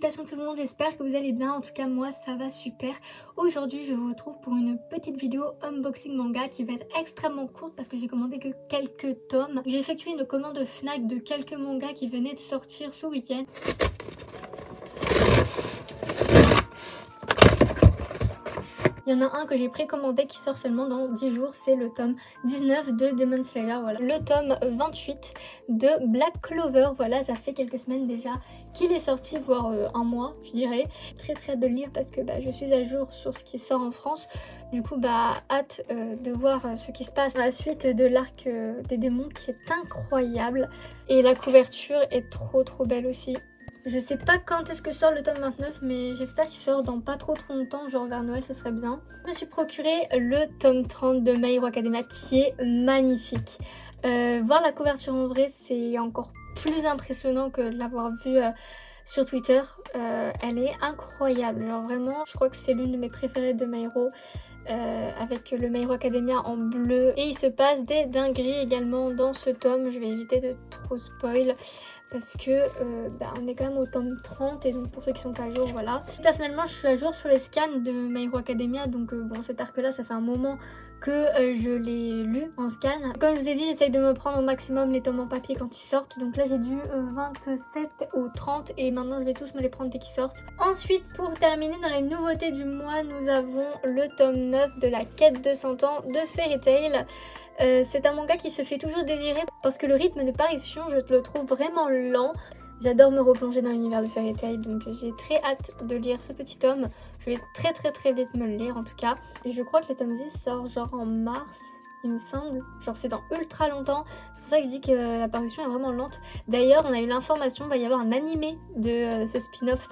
Salutations tout le monde, j'espère que vous allez bien, en tout cas moi ça va super. Aujourd'hui je vous retrouve pour une petite vidéo unboxing manga qui va être extrêmement courte parce que j'ai commandé que quelques tomes. J'ai effectué une commande Fnac de quelques mangas qui venaient de sortir ce week-end. Il y en a un que j'ai précommandé qui sort seulement dans 10 jours, c'est le tome 19 de Demon Slayer, voilà. Le tome 28 de Black Clover, voilà, ça fait quelques semaines déjà qu'il est sorti, voire un mois je dirais. Très hâte de le lire parce que je suis à jour sur ce qui sort en France. Du coup hâte de voir ce qui se passe à la suite de l'arc des démons qui est incroyable. Et la couverture est trop belle aussi. Je sais pas quand est-ce que sort le tome 29 mais j'espère qu'il sort dans pas trop longtemps, genre vers Noël ce serait bien. Je me suis procuré le tome 30 de My Hero Academia qui est magnifique. Voir la couverture en vrai c'est encore plus impressionnant que de l'avoir vue sur Twitter. Elle est incroyable, genre vraiment je crois que c'est l'une de mes préférées de My Hero. Avec le My Hero Academia en bleu. Et il se passe des dingueries également dans ce tome. Je vais éviter de trop spoil parce que on est quand même au tome 30 et donc pour ceux qui sont pas à jour, voilà. Personnellement je suis à jour sur les scans de My Hero Academia, donc bon, cet arc là ça fait un moment que je l'ai lu en scan. Comme je vous ai dit, j'essaye de me prendre au maximum les tomes en papier quand ils sortent, donc là j'ai dû 27 au 30 et maintenant je vais tous me les prendre dès qu'ils sortent. Ensuite, pour terminer dans les nouveautés du mois, nous avons le tome 9 de la quête de 100 ans de Fairy Tail. C'est un manga qui se fait toujours désirer parce que le rythme de parution, je le trouve vraiment lent. J'adore me replonger dans l'univers de Fairy Tail, donc j'ai très hâte de lire ce petit tome. Je vais très vite me le lire en tout cas. Et je crois que le tome 10 sort genre en mars, il me semble. Genre c'est dans ultra longtemps. C'est pour ça que je dis que la parution est vraiment lente. D'ailleurs on a eu l'information, il va y avoir un animé de ce spin-off,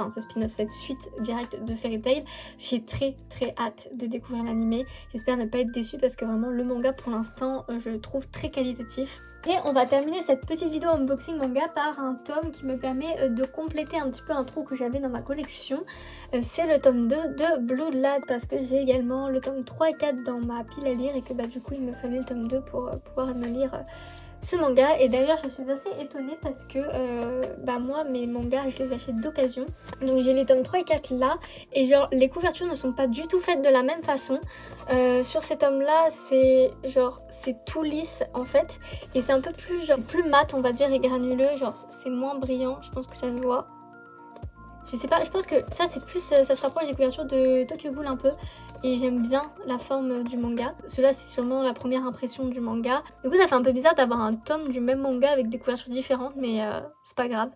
cette suite directe de Fairy Tail. J'ai très hâte de découvrir l'animé. J'espère ne pas être déçue parce que vraiment le manga pour l'instant je le trouve très qualitatif. Et on va terminer cette petite vidéo unboxing manga par un tome qui me permet de compléter un petit peu un trou que j'avais dans ma collection. C'est le tome 2 de Bloodlad parce que j'ai également le tome 3 et 4 dans ma pile à lire et que du coup il me fallait le tome 2 pour pouvoir me lire ce manga. Et d'ailleurs je suis assez étonnée parce que moi mes mangas je les achète d'occasion. Donc j'ai les tomes 3 et 4 là et genre les couvertures ne sont pas du tout faites de la même façon. Sur ces tomes là c'est tout lisse en fait et c'est un peu plus mat on va dire et granuleux, genre c'est moins brillant, je pense que ça se voit. Je sais pas, je pense que ça c'est plus, ça se rapproche des couvertures de Tokyo Ghoul un peu. Et j'aime bien la forme du manga. Cela c'est sûrement la première impression du manga. Du coup ça fait un peu bizarre d'avoir un tome du même manga avec des couvertures différentes, mais c'est pas grave.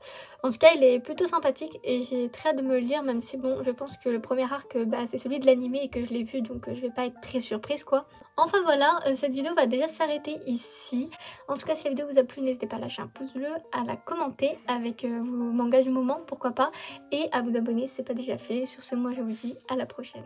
En tout cas il est plutôt sympathique et j'ai très hâte de me le lire, même si bon je pense que le premier arc c'est celui de l'animé et que je l'ai vu, donc je vais pas être très surprise quoi. Enfin voilà, cette vidéo va déjà s'arrêter ici. En tout cas si la vidéo vous a plu, n'hésitez pas à lâcher un pouce bleu, à la commenter avec vos mangas du moment, pourquoi pas, et à vous abonner si c'est pas déjà fait. Sur ce, moi je vous dis à la prochaine.